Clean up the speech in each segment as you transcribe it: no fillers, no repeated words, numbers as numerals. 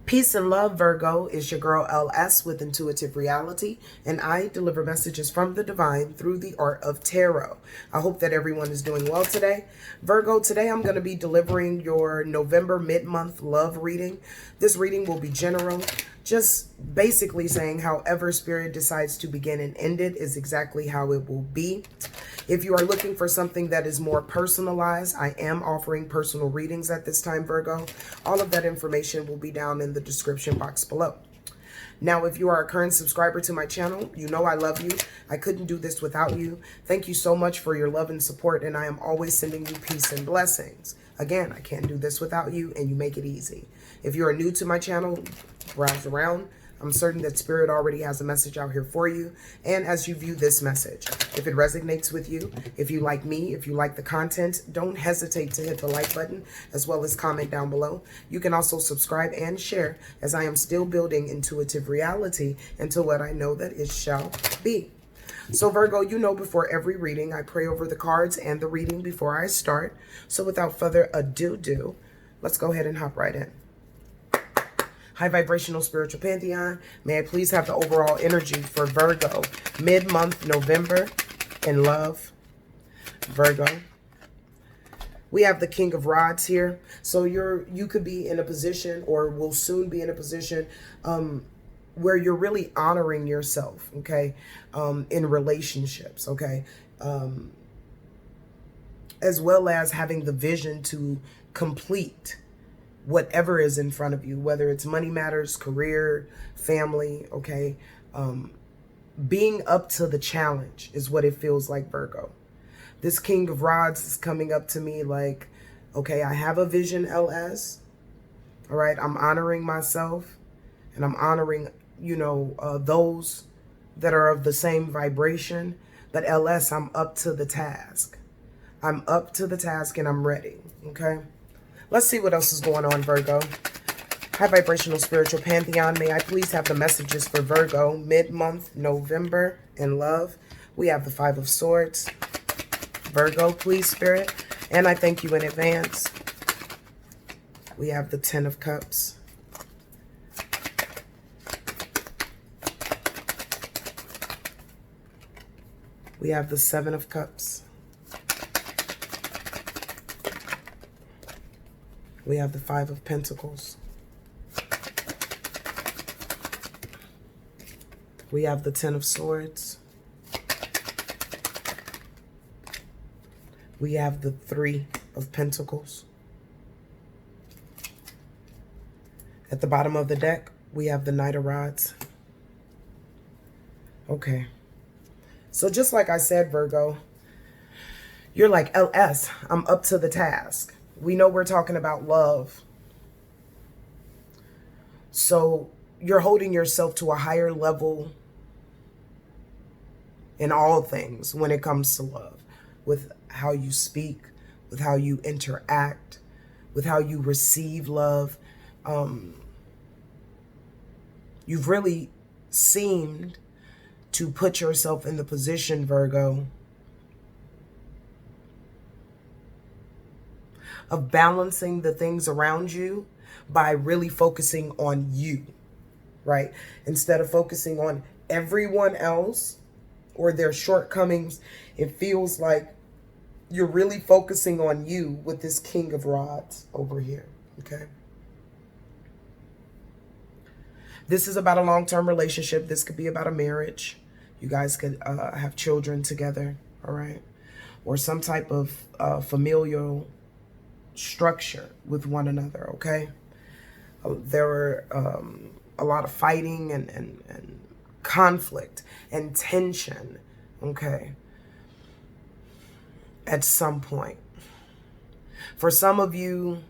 Peace and love, Virgo. Is your girl LS with Intuitive Reality, and I deliver messages from the divine through the art of tarot. I hope that everyone is doing well today. Virgo, today I'm going to be delivering your November mid-month love reading. This reading will be general, just basically saying however Spirit decides to begin and end it is exactly how it will be. If you are looking for something that is more personalized, I am offering personal readings at this time, Virgo. All of that information will be down in the description box below. Now, if you are a current subscriber to my channel, you know I love you. I couldn't do this without you. Thank you so much for your love and support, and I am always sending you peace and blessings. Again, I can't do this without you, and you make it easy. If you are new to my channel, browse around. I'm certain that Spirit already has a message out here for you. And as you view this message, if it resonates with you, if you like me, if you like the content, don't hesitate to hit the like button as well as comment down below. You can also subscribe and share, as I am still building intuitive reality into what I know that it shall be. So Virgo, you know, before every reading, I pray over the cards and the reading before I start. So without further ado, let's go ahead and hop right in. High vibrational spiritual pantheon, may I please have the overall energy for Virgo, mid-month November in love. Virgo, we have the King of Rods here. So you could be in a position, or will soon be in a position where you're really honoring yourself, okay, in relationships, okay, as well as having the vision to complete whatever is in front of you, whether it's money matters, career, family, okay? Being up to the challenge is what it feels like, Virgo. This King of Rods is coming up to me like, okay, I have a vision, LS. All right, I'm honoring myself, and I'm honoring, you know, those that are of the same vibration. But LS, I'm up to the task. I'm up to the task and I'm ready, okay? Let's see what else is going on, Virgo. High vibrational spiritual pantheon, may I please have the messages for Virgo, mid-month, November, in love. We have the Five of Swords. Virgo, please, Spirit. And I thank you in advance. We have the Ten of Cups. We have the Seven of Cups. We have the Five of Pentacles. We have the Ten of Swords. We have the Three of Pentacles. At the bottom of the deck, we have the Knight of Rods. Okay. So just like I said, Virgo, you're like, LS, I'm up to the task. We know we're talking about love. So you're holding yourself to a higher level in all things when it comes to love, with how you speak, with how you interact, with how you receive love. You've really seemed to put yourself in the position, Virgo, of balancing the things around you by really focusing on you, right? Instead of focusing on everyone else or their shortcomings, it feels like you're really focusing on you with this King of Rods over here, okay? This is about a long-term relationship. This could be about a marriage. You guys could have children together, all right? Or some type of familial structure with one another, okay? There were a lot of fighting and conflict and tension, okay, at some point. For some of you,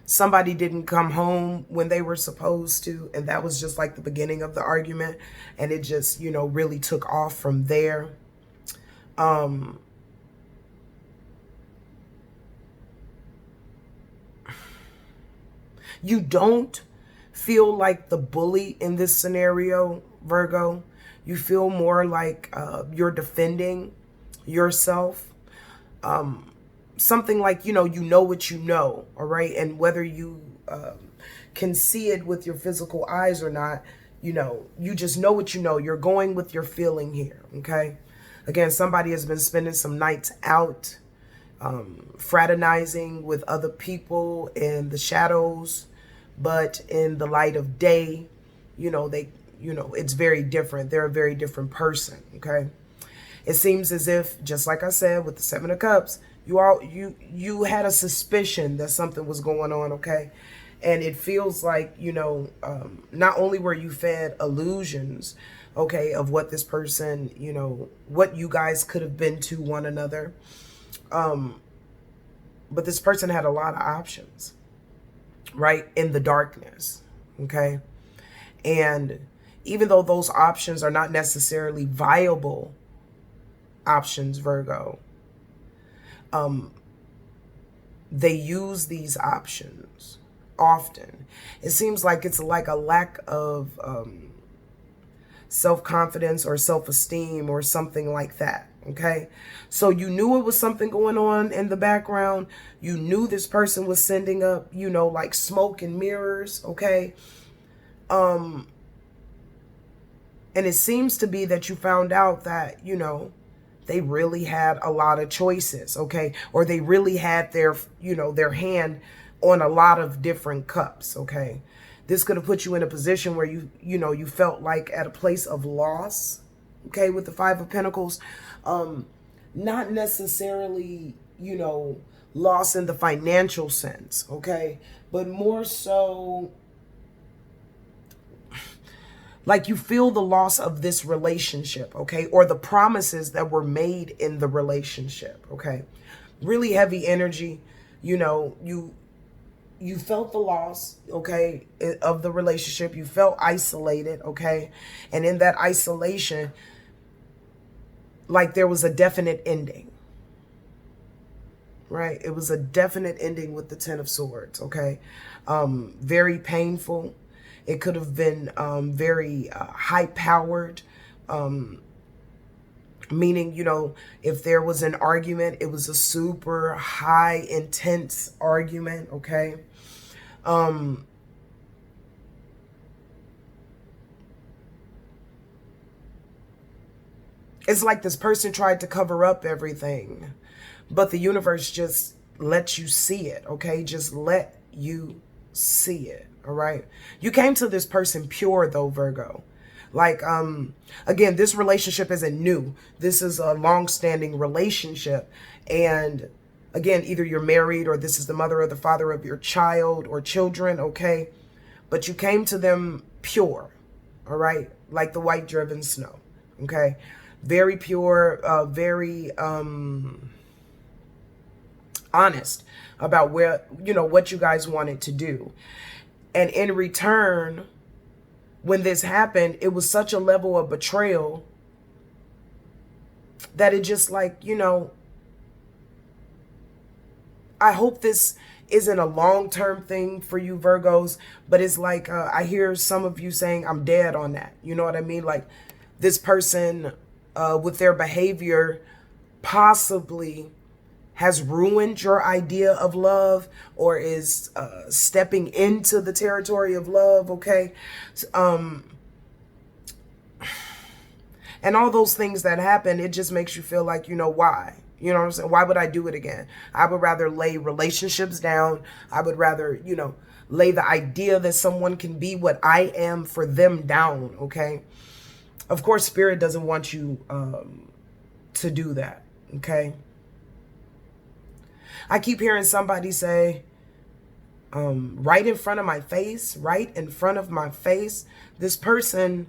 somebody didn't come home when they were supposed to, and that was just like the beginning of the argument, and it just, you know, really took off from there. You don't feel like the bully in this scenario, Virgo. You feel more like you're defending yourself. something like, you know what you know, all right? And whether you can see it with your physical eyes or not, you just know what you know. You're going with your feeling here, okay? Again, somebody has been spending some nights out, fraternizing with other people in the shadows, but in the light of day, it's very different. They're a very different person, okay? It seems as if, just like I said, with the Seven of Cups, you had a suspicion that something was going on, okay? And it feels like, not only were you fed illusions, okay, of what this person, what you guys could have been to one another, but this person had a lot of options, right, in the darkness, okay? And even though those options are not necessarily viable options, Virgo, they use these options often. It seems like it's like a lack of self-confidence or self-esteem or something like that, okay? So you knew it was something going on in the background. You knew this person was sending up, like smoke and mirrors, okay? And it seems to be that you found out that, they really had a lot of choices, okay? Or they really had their, their hand on a lot of different cups, okay? This could have put you in a position where you felt like at a place of loss, okay, with the Five of Pentacles. Not necessarily, loss in the financial sense, okay? But more so, like you feel the loss of this relationship, okay? Or the promises that were made in the relationship, okay? Really heavy energy, you felt the loss, okay, of the relationship. You felt isolated, okay? And in that isolation, like there was a definite ending, right? It was a definite ending with the Ten of Swords, okay? Very painful. It could have been very high-powered, meaning, if there was an argument, it was a super high, intense argument, okay? It's like this person tried to cover up everything, but the universe just lets you see it, okay? Just let you see it, all right? You came to this person pure, though, Virgo. Like, again, this relationship isn't new. This is a long-standing relationship. And again, either you're married or this is the mother or the father of your child or children, okay? But you came to them pure, all right? Like the white driven snow, okay? Very pure, very honest about where, what you guys wanted to do. And in return, when this happened, it was such a level of betrayal that it just like, I hope this isn't a long-term thing for you Virgos, but it's like, I hear some of you saying I'm dead on that. You know what I mean? Like this person with their behavior possibly has ruined your idea of love or is stepping into the territory of love, okay? And all those things that happen, it just makes you feel like, why? You know what I'm saying? Why would I do it again? I would rather lay relationships down. I would rather, lay the idea that someone can be what I am for them down, okay? Of course, Spirit doesn't want you to do that, okay? I keep hearing somebody say, right in front of my face, this person,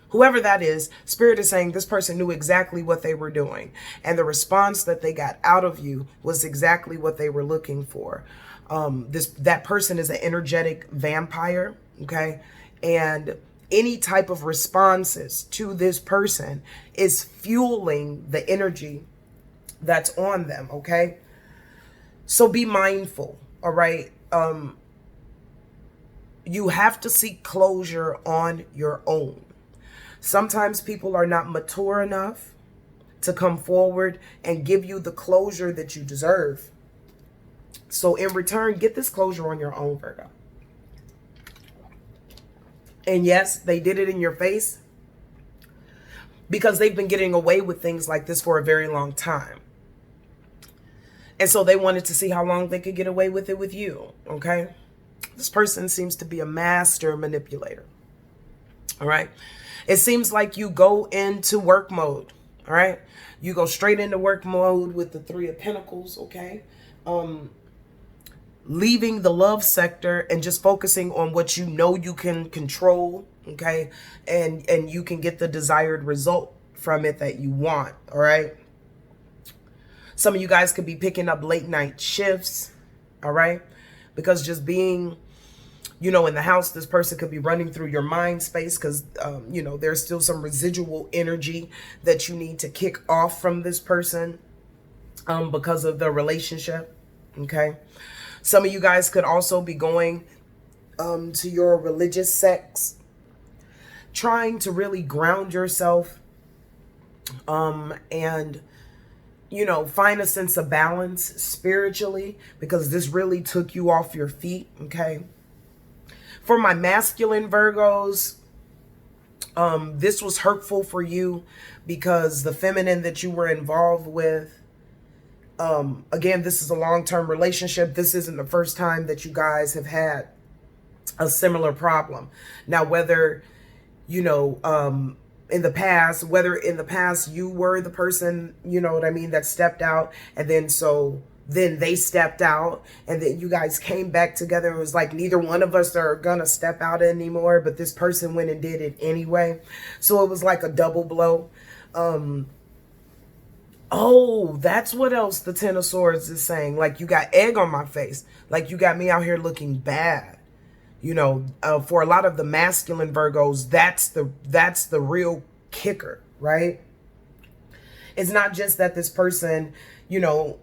whoever that is, Spirit is saying this person knew exactly what they were doing. And the response that they got out of you was exactly what they were looking for. That person is an energetic vampire, okay? And any type of responses to this person is fueling the energy that's on them, okay? So be mindful, all right? You have to seek closure on your own. Sometimes people are not mature enough to come forward and give you the closure that you deserve. So in return, get this closure on your own, Virgo. And yes, they did it in your face because they've been getting away with things like this for a very long time. And so they wanted to see how long they could get away with it with you, okay? This person seems to be a master manipulator, all right? It seems like you go into work mode, all right? You go straight into work mode with the Three of Pentacles, okay? Leaving the love sector and just focusing on what you know you can control, okay? And you can get the desired result from it that you want, all right? Some of you guys could be picking up late night shifts, all right? Because just being, you know, in the house, this person could be running through your mind space because, you know, there's still some residual energy that you need to kick off from this person because of the relationship, okay? Some of you guys could also be going to your religious sects, trying to really ground yourself and, you know, find a sense of balance spiritually, because this really took you off your feet, okay? For my masculine Virgos, this was hurtful for you because the feminine that you were involved with, again, this is a long-term relationship. This isn't the first time that you guys have had a similar problem. Now, whether, you know, in the past you were the person, you know what I mean, that stepped out, and then they stepped out, and then you guys came back together and it was like, neither one of us are gonna step out anymore, but this person went and did it anyway. So it was like a double blow. Oh, that's what else the Ten of Swords is saying. Like, you got egg on my face. Like, you got me out here looking bad. You know, for a lot of the masculine Virgos, that's the real kicker, right? It's not just that this person, you know,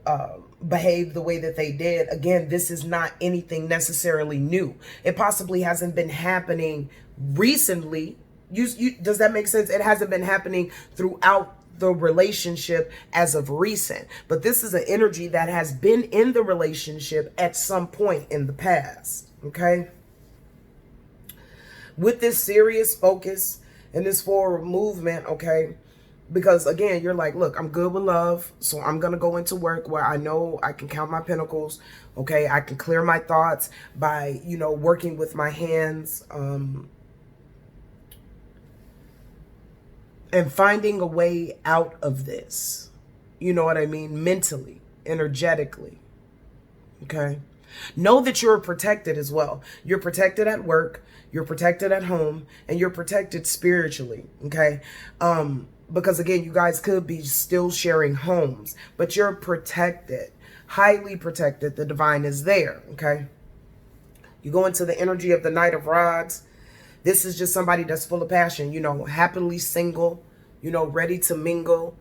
behaved the way that they did. Again, this is not anything necessarily new. It possibly hasn't been happening recently. Does that make sense? It hasn't been happening throughout the relationship as of recent, but this is an energy that has been in the relationship at some point in the past, okay? With this serious focus and this forward movement, okay? Because again, you're like, look, I'm good with love, so I'm gonna go into work where I know I can count my pentacles, okay? I can clear my thoughts by, you know, working with my hands, and finding a way out of this, you know what I mean? Mentally, energetically, okay? Know that you're protected as well. You're protected at work, you're protected at home, and you're protected spiritually, okay? Because again, you guys could be still sharing homes, but you're protected, highly protected. The divine is there, okay? You go into the energy of the Knight of Rods. This is just somebody that's full of passion, you know, happily single, you know, ready to mingle.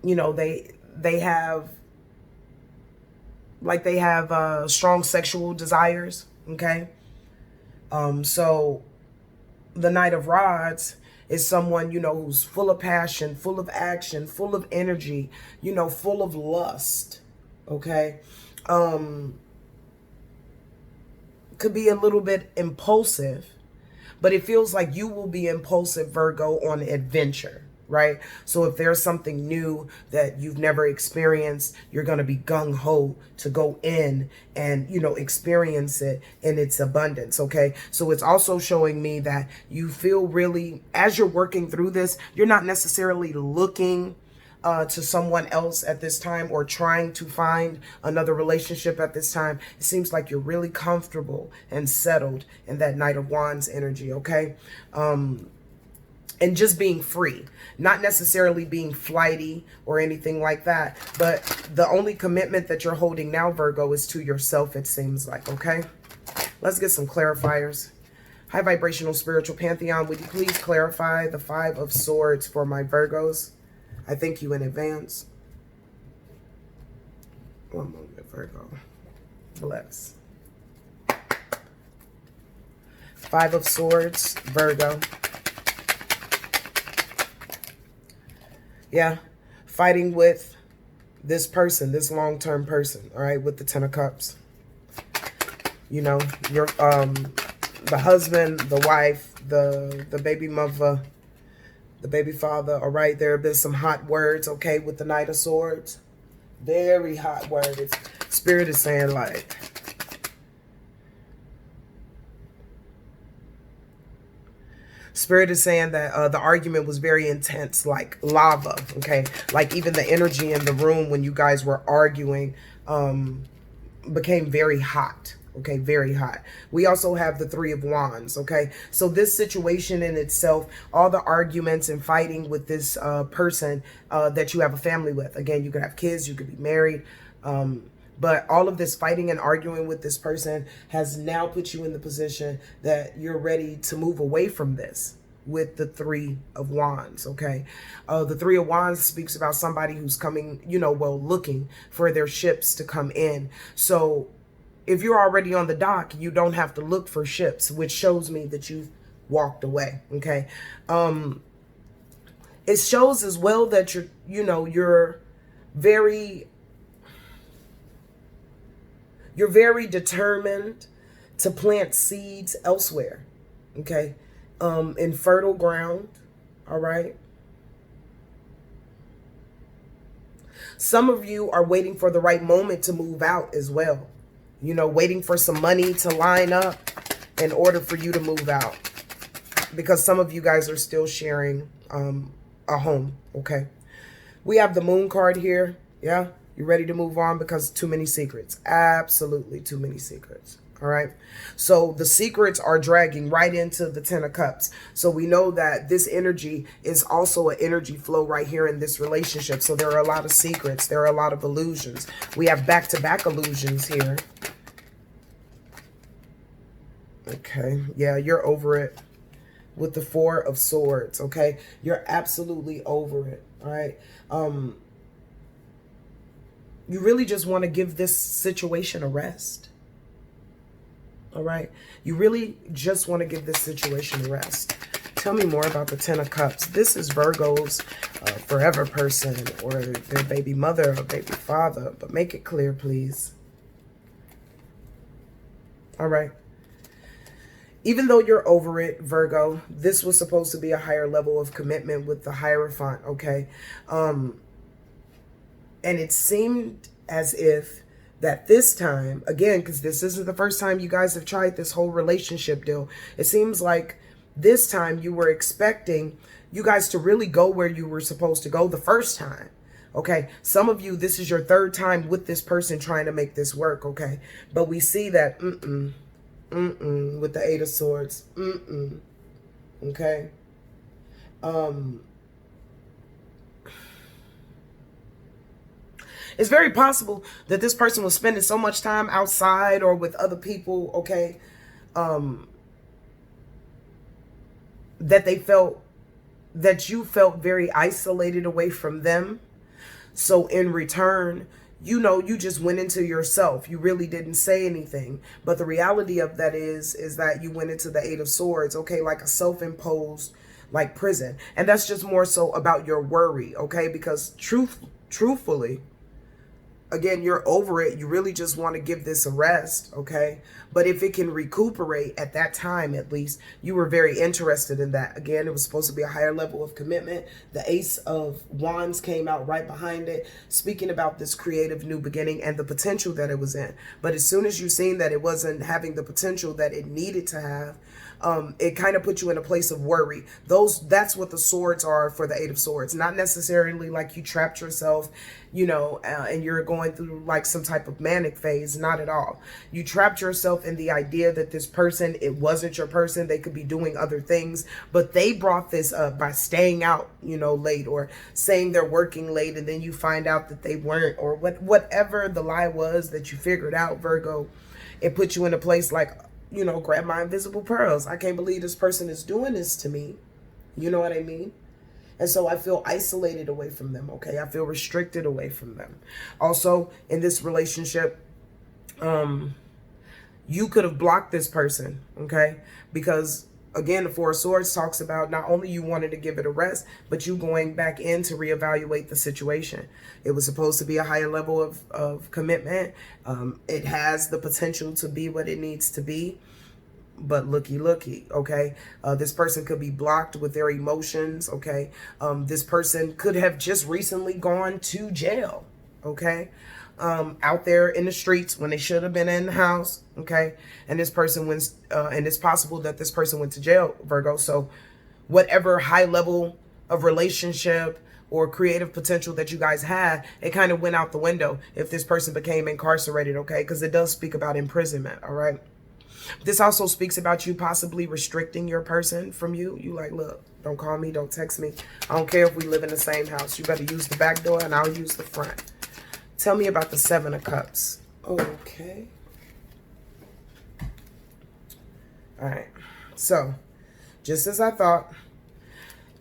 You know, they have strong sexual desires, okay? So the Knight of Rods is someone, you know, who's full of passion, full of action, full of energy, you know, full of lust, okay? Could be a little bit impulsive, but it feels like you will be impulsive, Virgo, on adventure, right? So if there's something new that you've never experienced, you're going to be gung-ho to go in and, you know, experience it in its abundance, okay? So it's also showing me that you feel really, as you're working through this, you're not necessarily looking to someone else at this time or trying to find another relationship at this time. It seems like you're really comfortable and settled in that Knight of Wands energy, okay? And just being free, not necessarily being flighty or anything like that, but the only commitment that you're holding now, Virgo, is to yourself, it seems like, okay? Let's get some clarifiers. High vibrational spiritual pantheon, would you please clarify the Five of Swords for my Virgos? I thank you in advance. One moment, Virgo. Bless. Five of Swords, Virgo. Yeah. Fighting with this person, this long-term person, all right, with the Ten of Cups. You know, your the husband, the wife, the baby mother, the baby father, all right? There have been some hot words, okay, with the Knight of Swords. Very hot words. Spirit is saying, like, Spirit is saying that the argument was very intense, like lava, okay? Like even the energy in the room when you guys were arguing became very hot, okay? Very hot. We also have the Three of Wands, okay? So this situation in itself, all the arguments and fighting with this person that you have a family with. Again, you could have kids, you could be married, but all of this fighting and arguing with this person has now put you in the position that you're ready to move away from this with the Three of Wands, okay? The Three of Wands speaks about somebody who's coming, you know, well, looking for their ships to come in. So if you're already on the dock, you don't have to look for ships, which shows me that you've walked away, okay? It shows as well that you're very determined to plant seeds elsewhere, okay? In fertile ground, all right? Some of you are waiting for the right moment to move out as well. You know, waiting for some money to line up in order for you to move out. Because some of you guys are still sharing a home, okay? We have the Moon card here, yeah? You ready to move on? Because too many secrets. Absolutely too many secrets. All right. So the secrets are dragging right into the Ten of Cups. So we know that this energy is also an energy flow right here in this relationship. So there are a lot of secrets. There are a lot of illusions. We have back-to-back illusions here. Okay. Yeah, you're over it with the Four of Swords. Okay. You're absolutely over it. All right. You really just want to give this situation a rest. All right. You really just want to give this situation a rest. Tell me more about the Ten of Cups. This is Virgo's forever person or their baby mother or baby father. But make it clear, please. All right. Even though you're over it, Virgo, this was supposed to be a higher level of commitment with the Hierophant, okay? And it seemed as if that this time, again, because this isn't the first time you guys have tried this whole relationship deal, it seems like this time you were expecting you guys to really go where you were supposed to go the first time, okay? Some of you, this is your third time with this person trying to make this work, okay? But we see that, with the Eight of Swords, okay? It's very possible that this person was spending so much time outside or with other people, okay, that you felt very isolated away from them. So in return, you know, you just went into yourself. You really didn't say anything. But the reality of that is that you went into the Eight of Swords, okay, like a self-imposed, like prison. And that's just more so about your worry, okay, because truthfully, again, you're over it. You really just want to give this a rest, okay? But if it can recuperate at that time, at least, you were very interested in that. Again, it was supposed to be a higher level of commitment. The Ace of Wands came out right behind it, speaking about this creative new beginning and the potential that it was in. But as soon as you seen that it wasn't having the potential that it needed to have, it kind of put you in a place of worry. That's what the swords are for the Eight of Swords. Not necessarily like you trapped yourself, you know, and you're going through like some type of manic phase. Not at all. You trapped yourself in the idea that this person, it wasn't your person. They could be doing other things, but they brought this up by staying out, you know, late or saying they're working late, and then you find out that they weren't, or whatever the lie was that you figured out, Virgo. It put you in a place like, you know, grab my invisible pearls. I can't believe this person is doing this to me. You know what I mean? And so I feel isolated away from them, okay? I feel restricted away from them. Also, in this relationship, you could have blocked this person, okay? Because Again, the Four of Swords talks about not only you wanted to give it a rest, but you going back in to reevaluate the situation. It was supposed to be a higher level of commitment. It has the potential to be what it needs to be. But looky, okay? This person could be blocked with their emotions, okay? This person could have just recently gone to jail, okay? Out there in the streets when they should have been in the house, okay? And this person went, and it's possible that this person went to jail, Virgo. So whatever high level of relationship or creative potential that you guys had, it kind of went out the window if this person became incarcerated, okay? Because it does speak about imprisonment, all right? This also speaks about you possibly restricting your person from you. You like, look, don't call me, don't text me. I don't care if we live in the same house. You better use the back door and I'll use the front. Tell me about the Seven of Cups. Okay. All right. So, just as I thought,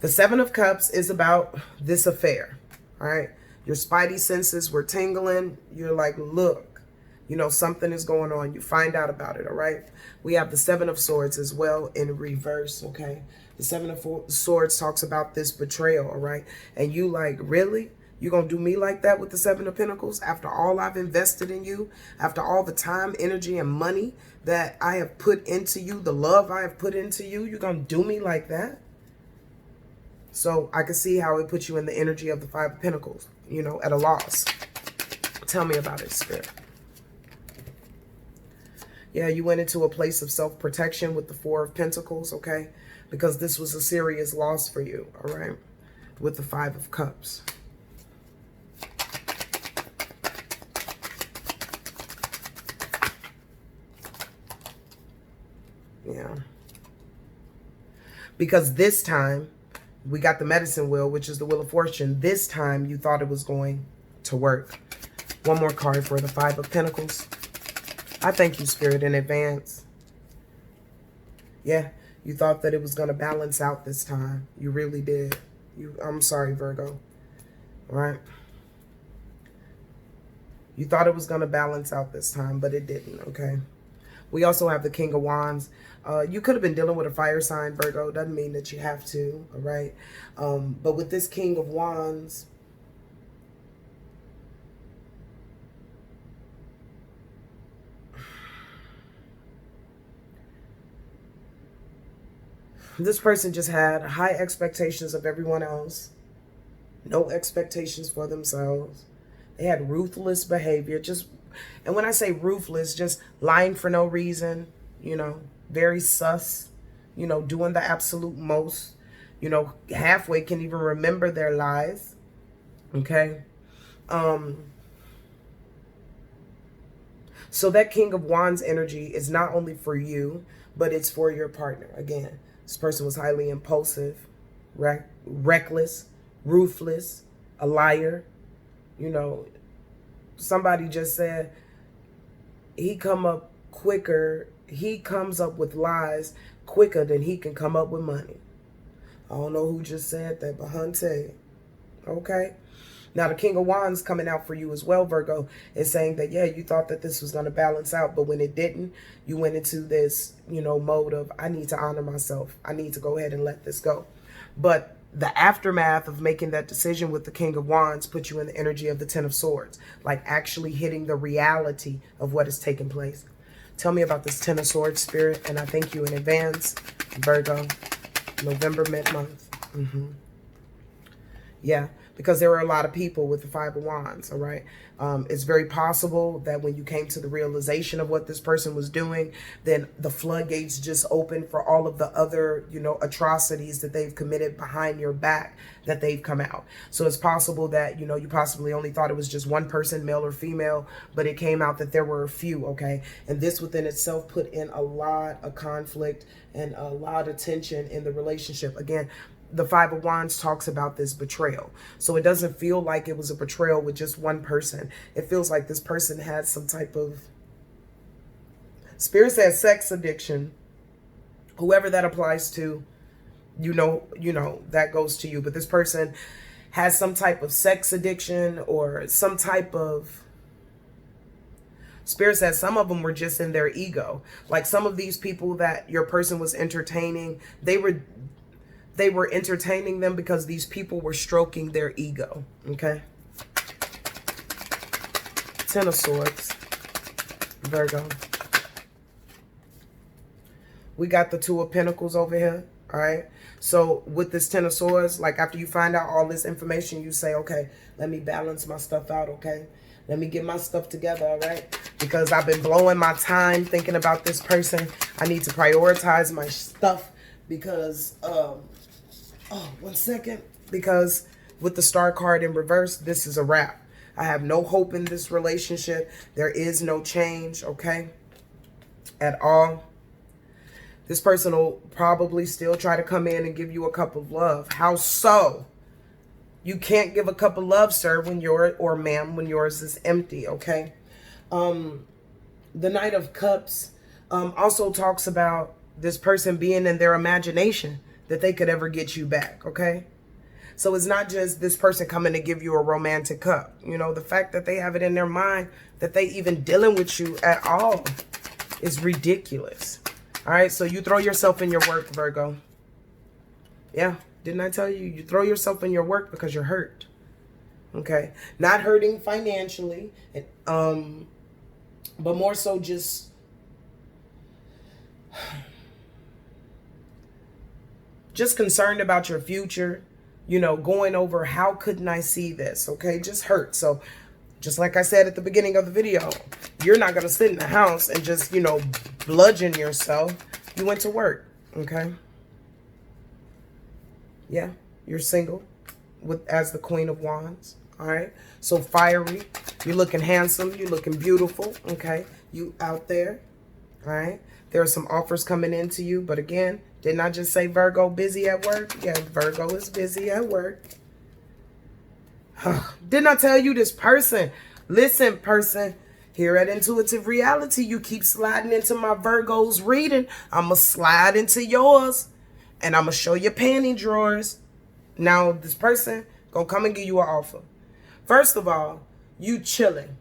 the Seven of Cups is about this affair. All right. Your spidey senses were tingling. You're like, look, you know, something is going on. You find out about it. All right. We have the Seven of Swords as well in reverse. Okay. The Seven of Swords talks about this betrayal. All right. And you like, really? You gonna do me like that with the Seven of Pentacles? After all I've invested in you, after all the time, energy, and money that I have put into you, the love I have put into you, you're gonna do me like that? So I can see how it puts you in the energy of the Five of Pentacles, you know, at a loss. Tell me about it, Spirit. Yeah, you went into a place of self-protection with the Four of Pentacles, okay? Because this was a serious loss for you, all right? With the Five of Cups. Yeah. Because this time, we got the medicine wheel, which is the Wheel of Fortune. This time, you thought it was going to work. One more card for the Five of Pentacles. I thank you, Spirit, in advance. Yeah, you thought that it was going to balance out this time. You really did. I'm sorry, Virgo. All right? You thought it was going to balance out this time, but it didn't, okay? We also have the King of Wands. You could have been dealing with a fire sign, Virgo. Doesn't mean that you have to, all right? But with this King of Wands, this person just had high expectations of everyone else. No expectations for themselves. They had ruthless behavior. And when I say ruthless, just lying for no reason, you know, very sus, you know, doing the absolute most, you know, halfway can even remember their lies. Okay. So that King of Wands energy is not only for you, but it's for your partner. Again, this person was highly impulsive, reckless, ruthless, a liar. You know, somebody just said he comes up with lies quicker than he can come up with money. I don't know who just said that, but Hunte. Okay. Now the King of Wands coming out for you as well, Virgo, is saying that, yeah, you thought that this was going to balance out, but when it didn't, you went into this, you know, mode of, I need to honor myself. I need to go ahead and let this go. But the aftermath of making that decision with the King of Wands put you in the energy of the Ten of Swords, like actually hitting the reality of what is taking place. Tell me about this Ten of Swords, Spirit, and I thank you in advance, Virgo, November mid-month. Yeah, because there were a lot of people with the Five of Wands, all right? It's very possible that when you came to the realization of what this person was doing, then the floodgates just opened for all of the other, you know, atrocities that they've committed behind your back that they've come out. So it's possible that, you know, you possibly only thought it was just one person, male or female, but it came out that there were a few, okay? And this within itself put in a lot of conflict and a lot of tension in the relationship. Again, the Five of Wands talks about this betrayal. So it doesn't feel like it was a betrayal with just one person. It feels like this person had some type of, Spirit says sex addiction. Whoever that applies to, you know, that goes to you. But this person has some type of sex addiction or some type of Spirit says some of them were just in their ego. Like some of these people that your person was entertaining, they were entertaining them because these people were stroking their ego. Okay. Ten of Swords, Virgo. We got the Two of Pentacles over here. All right. So with this Ten of Swords, like after you find out all this information, you say, okay, let me balance my stuff out. Okay. Let me get my stuff together. All right. Because I've been blowing my time thinking about this person. I need to prioritize my stuff because, oh, 1 second. Because with the Star card in reverse, this is a wrap. I have no hope in this relationship. There is no change. Okay. At all. This person will probably still try to come in and give you a cup of love. How so? You can't give a cup of love, sir, when yours, or ma'am, when yours is empty, okay? The Knight of Cups also talks about this person being in their imagination that they could ever get you back, okay? So it's not just this person coming to give you a romantic cup. You know, the fact that they have it in their mind that they even dealing with you at all is ridiculous. All right, so you throw yourself in your work, Virgo. Yeah, didn't I tell you? You throw yourself in your work because you're hurt. Okay, not hurting financially, but more so just concerned about your future. You know, going over how couldn't I see this? Okay, just hurt. So just like I said at the beginning of the video, you're not going to sit in the house and just, you know, bludgeon yourself. You went to work, okay? Yeah, you're single as the Queen of Wands, all right? So fiery, you're looking handsome, you're looking beautiful, okay? You out there, all right? There are some offers coming into you, but again, didn't I just say Virgo busy at work? Yeah, Virgo is busy at work. Didn't I tell you this person? Listen, person, here at Intuitive Reality, you keep sliding into my Virgo's reading. I'm going to slide into yours, and I'm going to show you panty drawers. Now, this person going to come and give you an offer. First of all, you chilling.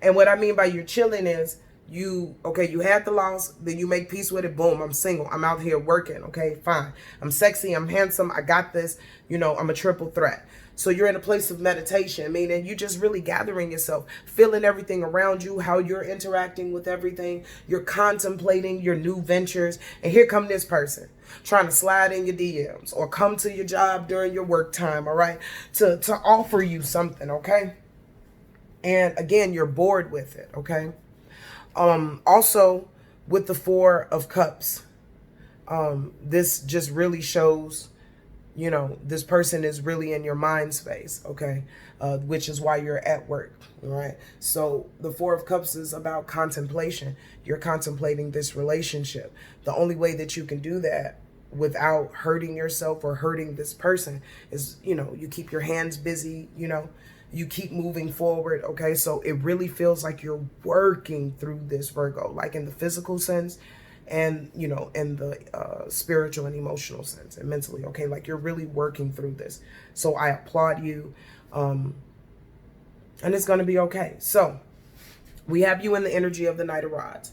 And what I mean by you chilling is you had the loss, then you make peace with it. Boom, I'm single. I'm out here working. Okay, fine. I'm sexy. I'm handsome. I got this. You know, I'm a triple threat. So you're in a place of meditation, meaning you just really gathering yourself, feeling everything around you, how you're interacting with everything. You're contemplating your new ventures. And here come this person trying to slide in your DMs or come to your job during your work time, all right, to offer you something, okay? And again, you're bored with it, okay? Also, with the Four of Cups, this just really shows, you know, this person is really in your mind space, okay? Which is why you're at work, all right? So the Four of Cups is about contemplation. You're contemplating this relationship. The only way that you can do that without hurting yourself or hurting this person is, you know, you keep your hands busy, you know, you keep moving forward, okay? So it really feels like you're working through this, Virgo, like in the physical sense and, you know, in the spiritual and emotional sense and mentally, okay? Like you're really working through this. So I applaud you, and it's going to be okay. So we have you in the energy of the Knight of Rods.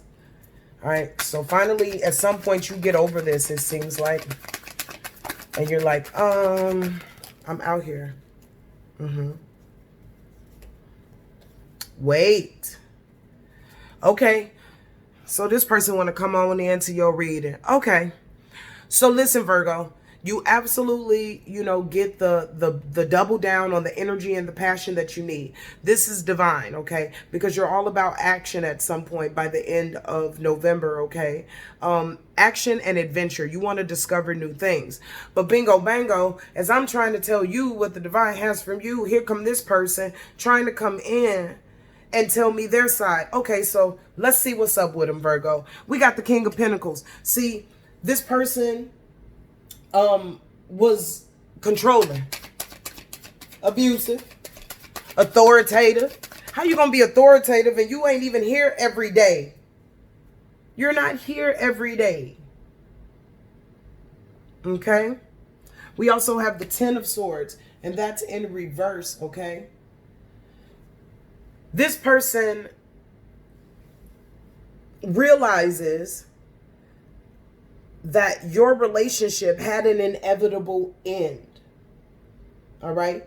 All right, so finally, at some point, you get over this, it seems like, and you're like, I'm out here. Wait. Okay. So this person want to come on into your reading. Okay. So listen, Virgo, you absolutely, you know, get the double down on the energy and the passion that you need. This is divine, okay? Because you're all about action at some point by the end of November, okay? Action and adventure. You want to discover new things. But bingo bango, as I'm trying to tell you what the divine has from you, here come this person trying to come in and tell me their side. Okay, so let's see what's up with them, Virgo. We got the King of Pentacles. See, this person was controlling, abusive, authoritative. How you gonna be authoritative and you ain't even here every day? You're not here every day. Okay? We also have the Ten of Swords, and that's in reverse, okay? This person realizes that your relationship had an inevitable end. All right?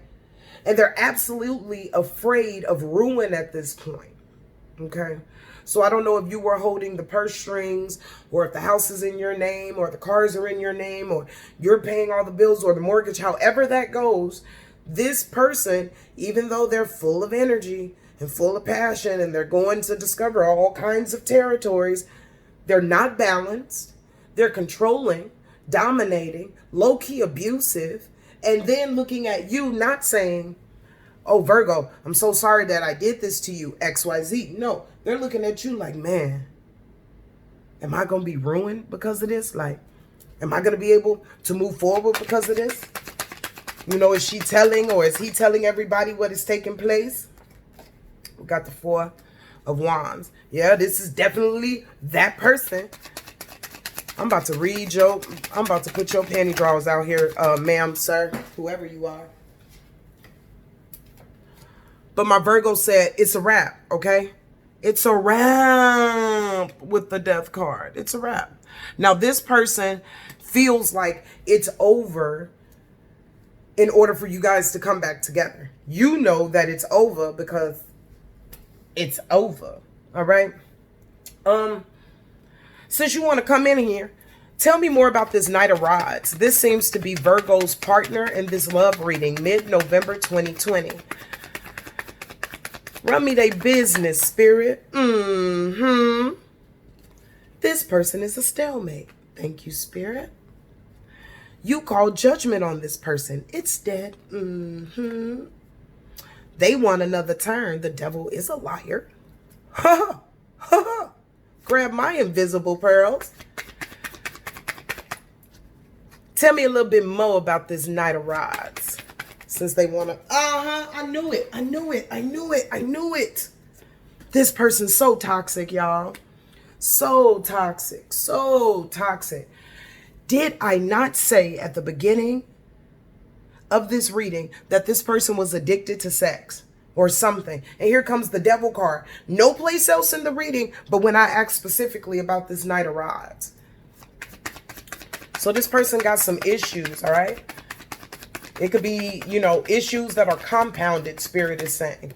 And they're absolutely afraid of ruin at this point. Okay? So I don't know if you were holding the purse strings, or if the house is in your name, or the cars are in your name, or you're paying all the bills or the mortgage, however that goes. This person, even though they're full of energy and full of passion, and they're going to discover all kinds of territories, they're not balanced. They're controlling, dominating, low-key abusive, and then looking at you, not saying, oh, Virgo, I'm so sorry that I did this to you, XYZ. No, they're looking at you like, man, am I going to be ruined because of this? Like, am I going to be able to move forward because of this? You know, is she telling, or is he telling everybody what is taking place? We got the Four of Wands. Yeah, this is definitely that person. I'm about to read your, I'm about to put your panty drawers out here, ma'am, sir, whoever you are. But my Virgo said, it's a wrap, okay? It's a wrap with the Death card. It's a wrap. Now, this person feels like it's over in order for you guys to come back together. You know that it's over because it's over, all right? Since you want to come in here, tell me more about this Knight of Rods. This seems to be Virgo's partner in this love reading, mid-November 2020. Run me their business, Spirit. This person is a stalemate. Thank you, Spirit. You call judgment on this person. It's dead. They want another turn. The devil is a liar. Ha ha. Grab my invisible pearls. Tell me a little bit more about this Knight of Rods. Since they want to, I knew it. I knew it. I knew it. I knew it. This person's so toxic, y'all. So toxic. So toxic. Did I not say at the beginning of this reading that this person was addicted to sex or something? And here comes the devil card. No place else in the reading, but when I asked specifically about this Knight of Rods. So this person got some issues, all right? It could be, you know, issues that are compounded, Spirit is saying.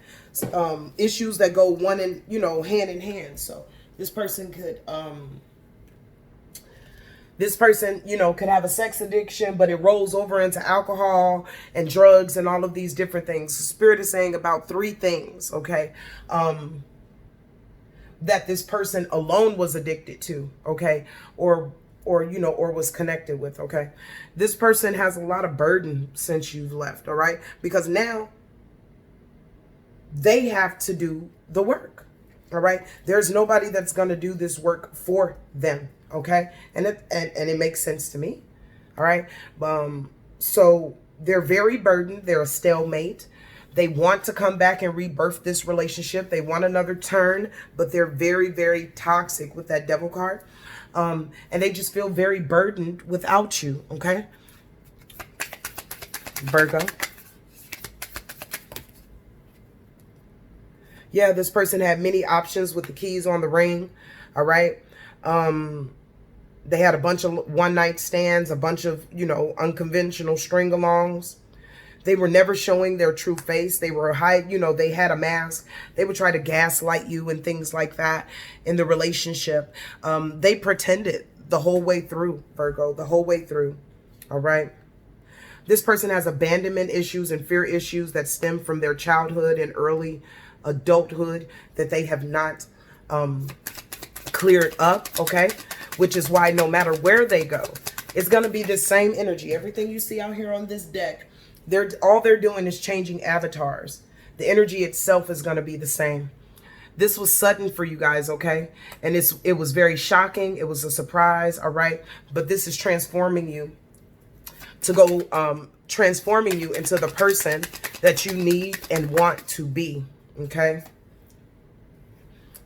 Issues that go one in, you know, hand in hand. So this person could, could have a sex addiction, but it rolls over into alcohol and drugs and all of these different things. Spirit is saying about 3 things, okay, that this person alone was addicted to, okay, or was connected with, okay. This person has a lot of burden since you've left, all right, because now they have to do the work, all right. There's nobody that's going to do this work for them, okay, and it makes sense to me, all right. So they're very burdened. They're a stalemate. They want to come back and rebirth this relationship. They want another turn, but they're very, very toxic with that devil card. And they just feel very burdened without you, okay? Virgo. Yeah, this person had many options with the keys on the ring, all right? They had a bunch of one-night stands, a bunch of, unconventional string-alongs. They were never showing their true face. They were they had a mask. They would try to gaslight you and things like that in the relationship. They pretended the whole way through, Virgo, the whole way through. All right. This person has abandonment issues and fear issues that stem from their childhood and early adulthood that they have not cleared up. Okay. Which is why no matter where they go, it's going to be the same energy. Everything you see out here on this deck, all they're doing is changing avatars. The energy itself is going to be the same. This was sudden for you guys, okay? And it was very shocking. It was a surprise, all right? But this is transforming you transforming you into the person that you need and want to be, okay?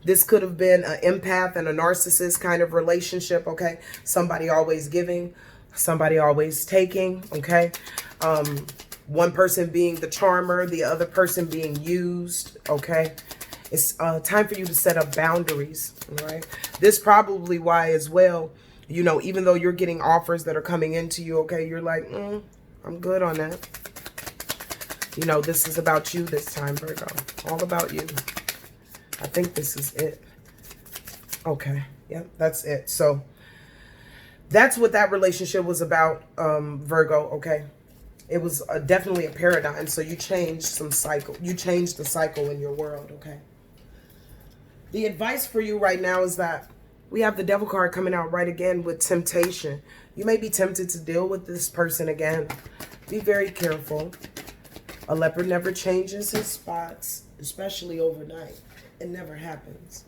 This could have been an empath and a narcissist kind of relationship, okay? Somebody always giving, somebody always taking, okay? One person being the charmer, the other person being used, okay? It's time for you to set up boundaries, all right? This probably why as well, you know, even though you're getting offers that are coming into you, okay, you're like, I'm good on that. You know, this is about you this time, Virgo. All about you. I think this is it. Okay, yeah, that's it. So that's what that relationship was about, Virgo, okay? It was definitely a paradigm. So you changed some cycle. You changed the cycle in your world, okay? The advice for you right now is that we have the Devil card coming out right again with temptation. You may be tempted to deal with this person again. Be very careful. A leopard never changes his spots, especially overnight. It never happens.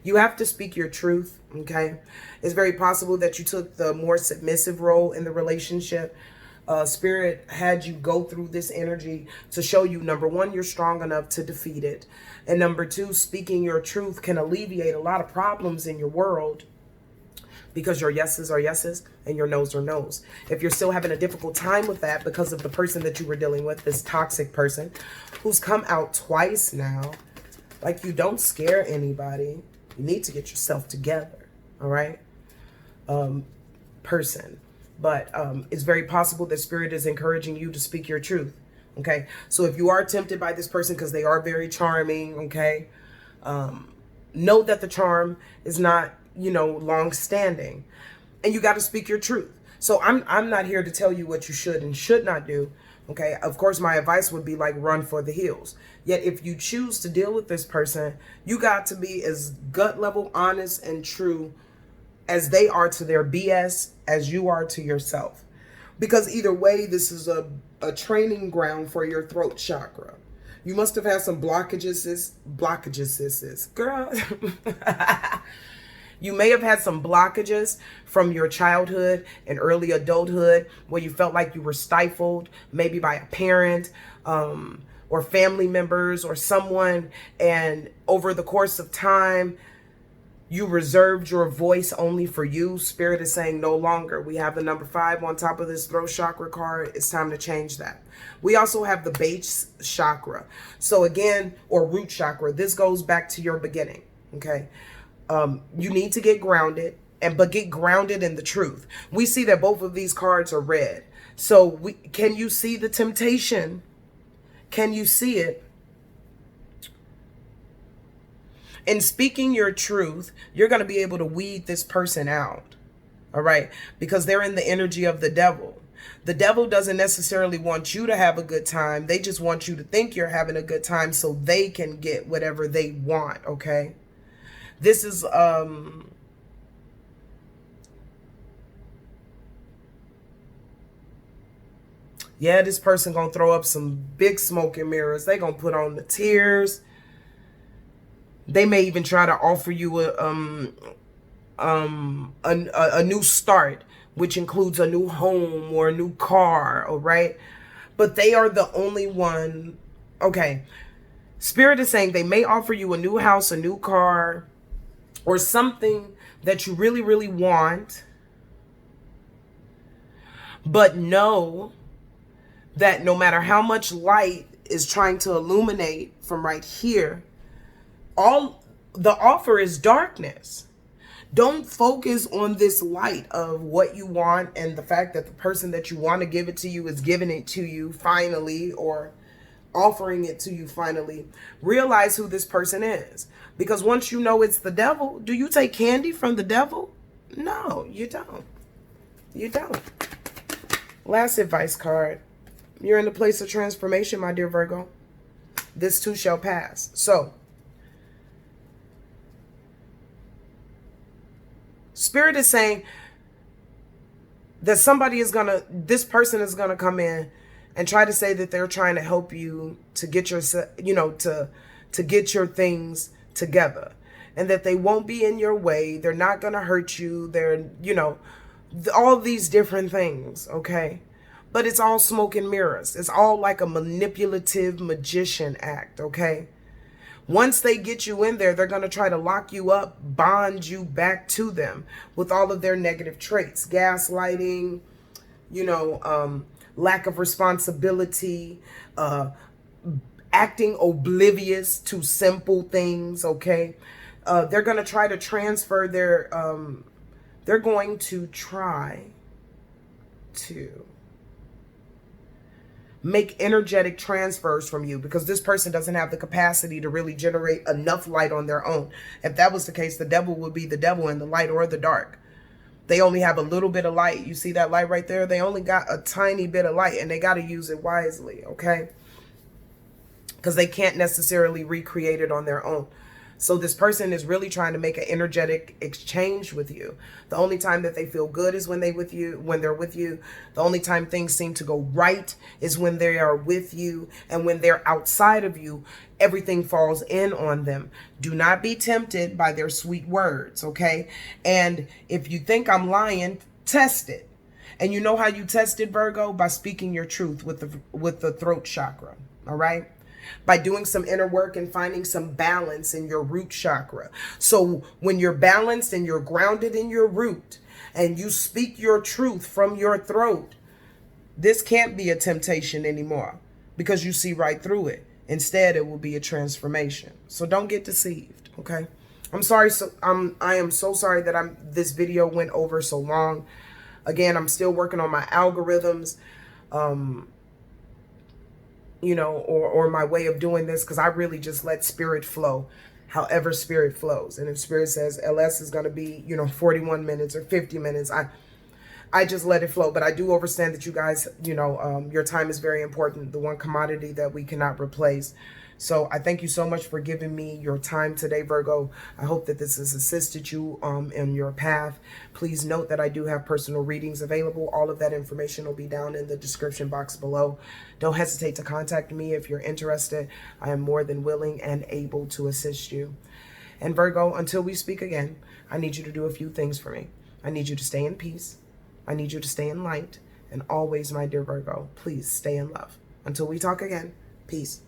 You have to speak your truth, okay? It's very possible that you took the more submissive role in the relationship. Spirit had you go through this energy to show you, number one, you're strong enough to defeat it. And number two, speaking your truth can alleviate a lot of problems in your world because your yeses are yeses and your nos are nos. If you're still having a difficult time with that because of the person that you were dealing with, this toxic person who's come out twice now, like you don't scare anybody. You need to get yourself together, all right? Person. But it's very possible that Spirit is encouraging you to speak your truth, okay? So if you are tempted by this person because they are very charming, okay, know that the charm is not, you know, long-standing. And you got to speak your truth. So I'm not here to tell you what you should and should not do, okay? Of course, my advice would be like run for the hills. Yet if you choose to deal with this person, you got to be as gut level, honest, and true as they are to their BS as you are to yourself. Because either way, this is a training ground for your throat chakra. You must have had some blockages, girl. You may have had some blockages from your childhood and early adulthood where you felt like you were stifled, maybe by a parent, or family members or someone. And over the course of time, you reserved your voice only for you. Spirit is saying no longer. We have the number 5 on top of this throat chakra card. It's time to change that. We also have the base chakra. So again, or root chakra. This goes back to your beginning. Okay. You need to get grounded, but get grounded in the truth. We see that both of these cards are red. So can you see the temptation? Can you see it? In speaking your truth, you're going to be able to weed this person out. All right. Because they're in the energy of the devil. The devil doesn't necessarily want you to have a good time. They just want you to think you're having a good time so they can get whatever they want. Okay. This is, yeah, this person going to throw up some big smoke and mirrors. They going to put on the tears. They may even try to offer you a new start, which includes a new home or a new car, all right? But they are the only one. Okay. Spirit is saying they may offer you a new house, a new car, or something that you really, really want. But know that no matter how much light is trying to illuminate from right here, all the offer is darkness. Don't focus on this light of what you want and the fact that the person that you want to give it to you is giving it to you finally, or offering it to you finally. Realize who this person is. Because once you know it's the devil, do you take candy from the devil? No, you don't. You don't. Last advice card. You're in the place of transformation, my dear Virgo. This too shall pass. So, Spirit is saying that this person is gonna come in and try to say that they're trying to help you to get your, to get your things together, and that they won't be in your way. They're not gonna hurt you. They're, all these different things. Okay. But it's all smoke and mirrors. It's all like a manipulative magician act. Okay. Once they get you in there, they're going to try to lock you up, bond you back to them with all of their negative traits, gaslighting, lack of responsibility, acting oblivious to simple things, okay? They're going to try to transfer their, they're going to try to make energetic transfers from you, because this person doesn't have the capacity to really generate enough light on their own. If that was the case, the devil would be the devil in the light or the dark. They only have a little bit of light. You see that light right there? They only got a tiny bit of light, and they got to use it wisely, okay? Because they can't necessarily recreate it on their own. So this person is really trying to make an energetic exchange with you. The only time that they feel good is when they're with you. The only time things seem to go right is when they are with you. And when they're outside of you, everything falls in on them. Do not be tempted by their sweet words, okay? And if you think I'm lying, test it. And you know how you test it, Virgo? By speaking your truth with the throat chakra, all right? By doing some inner work and finding some balance in your root chakra. So when you're balanced and you're grounded in your root and you speak your truth from your throat, this can't be a temptation anymore, because you see right through it. Instead, it will be a transformation. So don't get deceived, okay? I'm sorry. I am so sorry that this video went over so long. Again, I'm still working on my algorithms. You know, or my way of doing this, because I really just let spirit flow however spirit flows. And if spirit says LS is going to be, 41 minutes or 50 minutes, I just let it flow. But I do understand that you guys, your time is very important, the one commodity that we cannot replace. So I thank you so much for giving me your time today, Virgo. I hope that this has assisted you in your path. Please note that I do have personal readings available. All of that information will be down in the description box below. Don't hesitate to contact me if you're interested. I am more than willing and able to assist you. And Virgo, until we speak again, I need you to do a few things for me. I need you to stay in peace. I need you to stay in light. And always, my dear Virgo, please stay in love. Until we talk again, peace.